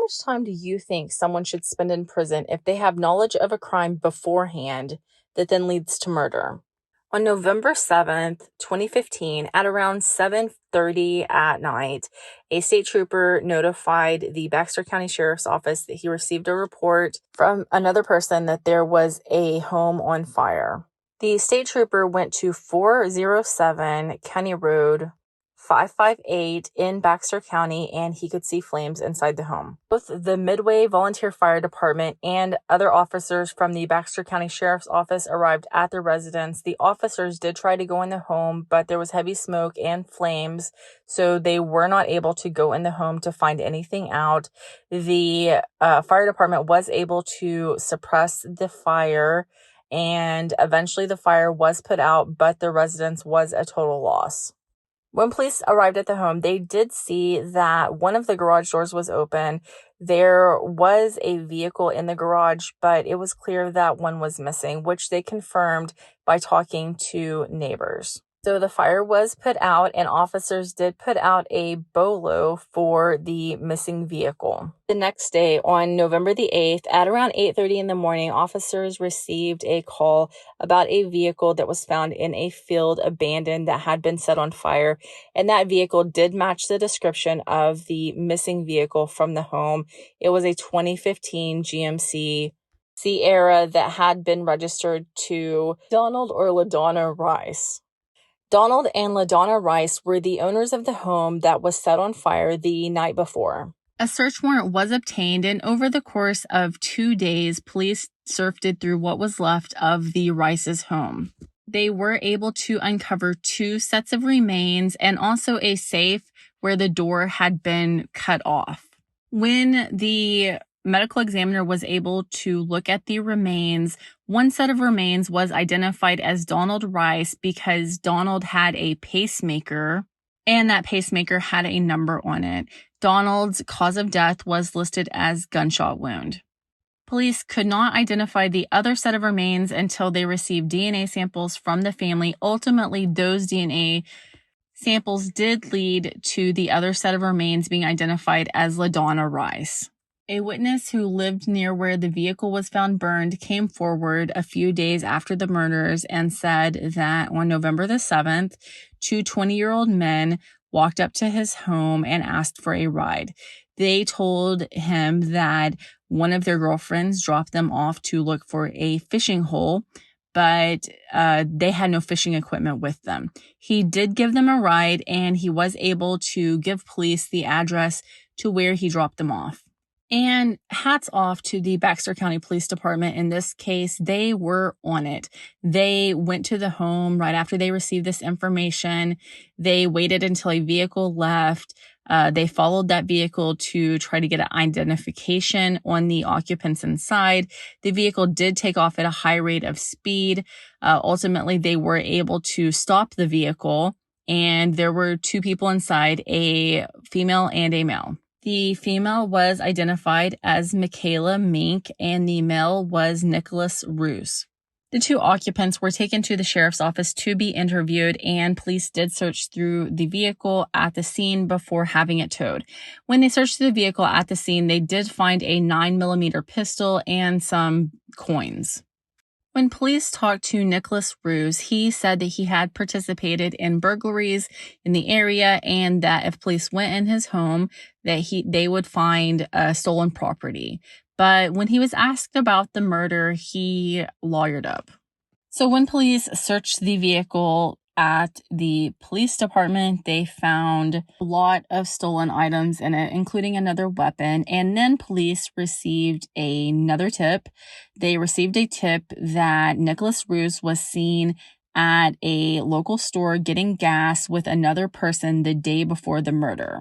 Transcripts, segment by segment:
much time do you think someone should spend in prison if they have knowledge of a crime beforehand that then leads to murder? On November 7th, 2015, at around 7:30 at night, a state trooper notified the Baxter County Sheriff's Office that he received a report from another person that there was a home on fire. The state trooper went to 407 County Road 558 in Baxter County, and he could see flames inside the home. Both the Midway Volunteer Fire Department and other officers from the Baxter County Sheriff's Office arrived at the residence. The officers did try to go in the home, but there was heavy smoke and flames, so they were not able to go in the home to find anything out. The fire department was able to suppress the fire, and eventually the fire was put out, but the residence was a total loss. When police arrived at the home, they did see that one of the garage doors was open. There was a vehicle in the garage, but it was clear that one was missing, which they confirmed by talking to neighbors. So the fire was put out, and officers did put out a BOLO for the missing vehicle. The next day, on November the 8th, at around 8:30 in the morning, officers received a call about a vehicle that was found in a field abandoned that had been set on fire. And that vehicle did match the description of the missing vehicle from the home. It was a 2015 GMC Sierra that had been registered to Donald or Ladonna Rice. Donald and Ladonna Rice were the owners of the home that was set on fire the night before. A search warrant was obtained, and over the course of 2 days, police sifted through what was left of the Rice's home. They were able to uncover 2 sets of remains and also a safe where the door had been cut off. When the medical examiner was able to look at the remains, one set of remains was identified as Donald Rice because Donald had a pacemaker, and that pacemaker had a number on it. Donald's cause of death was listed as gunshot wound. Police could not identify the other set of remains until they received DNA samples from the family. Ultimately, those DNA samples did lead to the other set of remains being identified as Ladonna Rice. A witness who lived near where the vehicle was found burned came forward a few days after the murders and said that on November the 7th, 2 20-year-old men walked up to his home and asked for a ride. They told him that one of their girlfriends dropped them off to look for a fishing hole, but they had no fishing equipment with them. He did give them a ride, and he was able to give police the address to where he dropped them off. And hats off to the Baxter County Police Department. In this case, they were on it. They went to the home right after they received this information. They waited until a vehicle left. They followed that vehicle to try to get an identification on the occupants inside. The vehicle did take off at a high rate of speed. Ultimately, they were able to stop the vehicle, and there were 2 people inside, a female and a male. The female was identified as Michaela Mink, and the male was Nicholas Roos. The 2 occupants were taken to the sheriff's office to be interviewed, and police did search through the vehicle at the scene before having it towed. When they searched the vehicle at the scene, they did find a 9mm pistol and some coins. When police talked to Nicholas Roos, he said that he had participated in burglaries in the area, and that if police went in his home, that they would find stolen property. But when he was asked about the murder, he lawyered up. So when police searched the vehicle at the police department, they found a lot of stolen items in it, including another weapon. And then police received another tip. They received a tip that Nicholas Roos was seen at a local store getting gas with another person the day before the murder.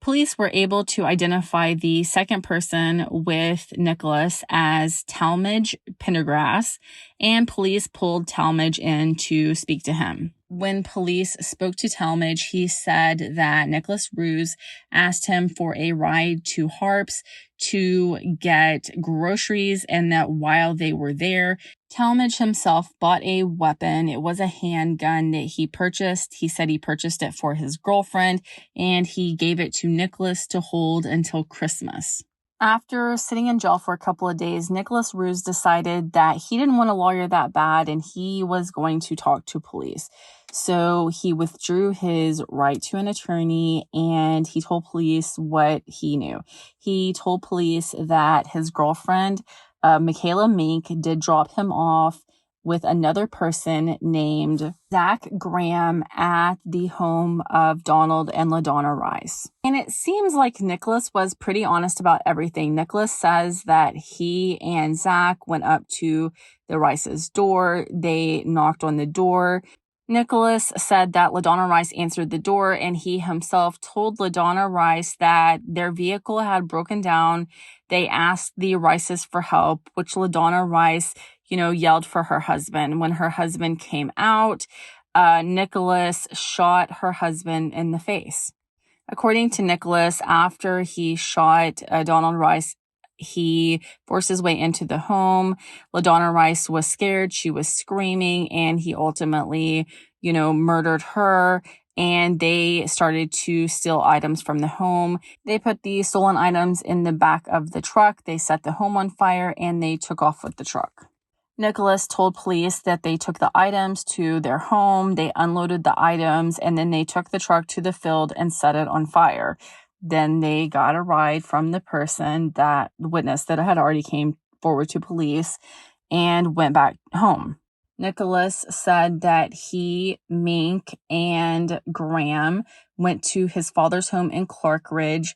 Police were able to identify the second person with Nicholas as Talmadge Pendergrass, and police pulled Talmadge in to speak to him. When police spoke to Talmadge, he said that Nicholas Roos asked him for a ride to Harps to get groceries, and that while they were there, Talmadge himself bought a weapon. It was a handgun that he purchased. He said he purchased it for his girlfriend, and he gave it to Nicholas to hold until Christmas. After sitting in jail for a couple of days, Nicholas Ruse decided that he didn't want a lawyer that bad and he was going to talk to police. So he withdrew his right to an attorney and he told police what he knew. He told police that his girlfriend, Michaela Mink, did drop him off with another person named Zach Graham at the home of Donald and Ladonna Rice. And it seems like Nicholas was pretty honest about everything. Nicholas says that he and Zach went up to the Rice's door. They knocked on the door. Nicholas said that Ladonna Rice answered the door and he himself told Ladonna Rice that their vehicle had broken down. They asked the Rices for help, which Ladonna Rice, yelled for her husband. When her husband came out, Nicholas shot her husband in the face. According to Nicholas, after he shot Donald Rice, he forced his way into the home. Ladonna Rice was scared. She was screaming, and he ultimately, murdered her. And they started to steal items from the home. They put the stolen items in the back of the truck. They set the home on fire, and they took off with the truck. Nicholas told police that they took the items to their home, they unloaded the items, and then they took the truck to the field and set it on fire. Then they got a ride from the witness that had already came forward to police and went back home. Nicholas said that he, Mink, and Graham went to his father's home in Clark Ridge.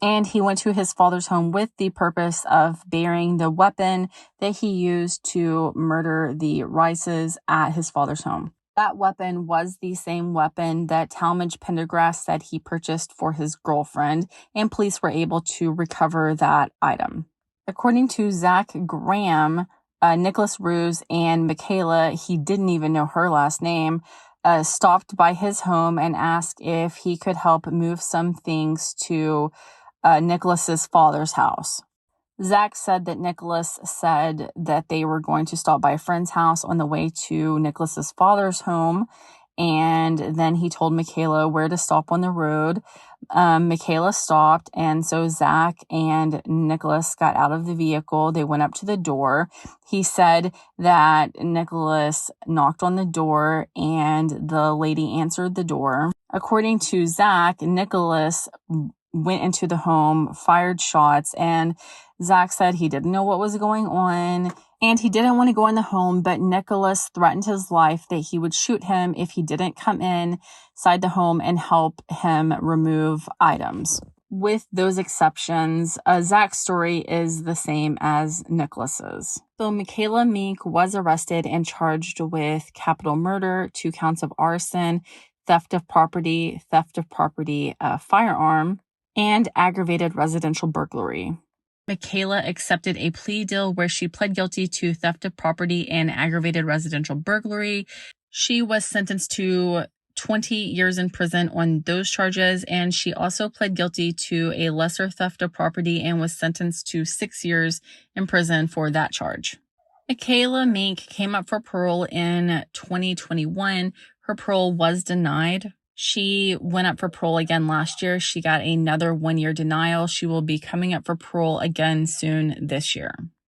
And he went to his father's home with the purpose of burying the weapon that he used to murder the Rices at his father's home. That weapon was the same weapon that Talmadge Pendergrass said he purchased for his girlfriend, and police were able to recover that item. According to Zach Graham, Nicholas Ruse and Michaela, he didn't even know her last name, stopped by his home and asked if he could help move some things to Nicholas's father's house. Zach said that Nicholas said that they were going to stop by a friend's house on the way to Nicholas's father's home, and then he told Michaela where to stop on the road. Michaela stopped, and so Zach and Nicholas got out of the vehicle. They went up to the door. He said that Nicholas knocked on the door, and the lady answered the door. According to Zach, Nicholas went into the home, fired shots, and Zach said he didn't know what was going on and he didn't want to go in the home, but Nicholas threatened his life that he would shoot him if he didn't come inside the home and help him remove items. With those exceptions, Zach's story is the same as Nicholas's. So Michaela Mink was arrested and charged with capital murder, 2 counts of arson, theft of property, firearm, and aggravated residential burglary. Michaela accepted a plea deal where she pled guilty to theft of property and aggravated residential burglary. She was sentenced to 20 years in prison on those charges, and she also pled guilty to a lesser theft of property and was sentenced to 6 years in prison for that charge. Michaela Mink came up for parole in 2021. Her parole was denied. She went up for parole again last year. She got another 1-year denial. She will be coming up for parole again soon this year.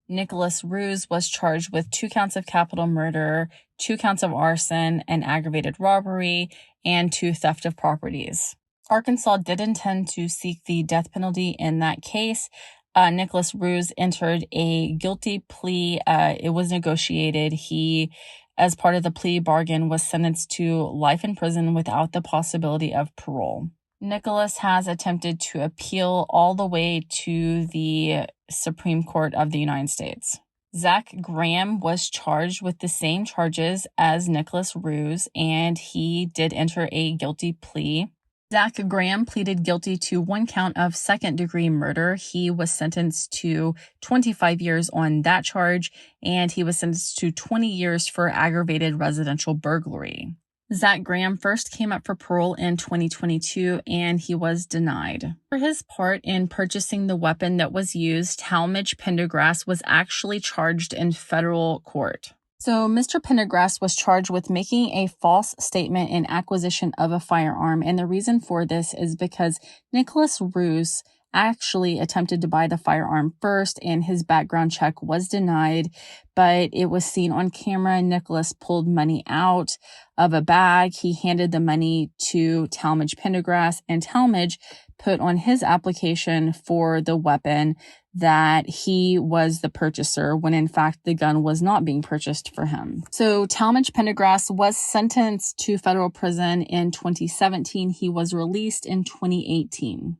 Nicholas Ruse was charged with 2 counts of capital murder, 2 counts of arson, and aggravated robbery, and 2 theft of properties. Arkansas did intend to seek the death penalty in that case. Nicholas Ruse entered a guilty plea. It was negotiated. He, as part of the plea bargain, was sentenced to life in prison without the possibility of parole. Nicholas has attempted to appeal all the way to the Supreme Court of the United States. Zach Graham was charged with the same charges as Nicholas Ruse, and he did enter a guilty plea. Zach Graham pleaded guilty to 1 count of second-degree murder. He was sentenced to 25 years on that charge, and he was sentenced to 20 years for aggravated residential burglary. Zach Graham first came up for parole in 2022, and he was denied. For his part in purchasing the weapon that was used, Talmadge Pendergrass was actually charged in federal court. So Mr. Pendergrass was charged with making a false statement in acquisition of a firearm, and the reason for this is because Nicholas Ruse actually attempted to buy the firearm first, and his background check was denied, but it was seen on camera. Nicholas pulled money out of a bag. He handed the money to Talmadge Pendergrass, and Talmadge put on his application for the weapon that he was the purchaser, when in fact the gun was not being purchased for him. So Talmadge Pendergrass was sentenced to federal prison in 2017. He was released in 2018.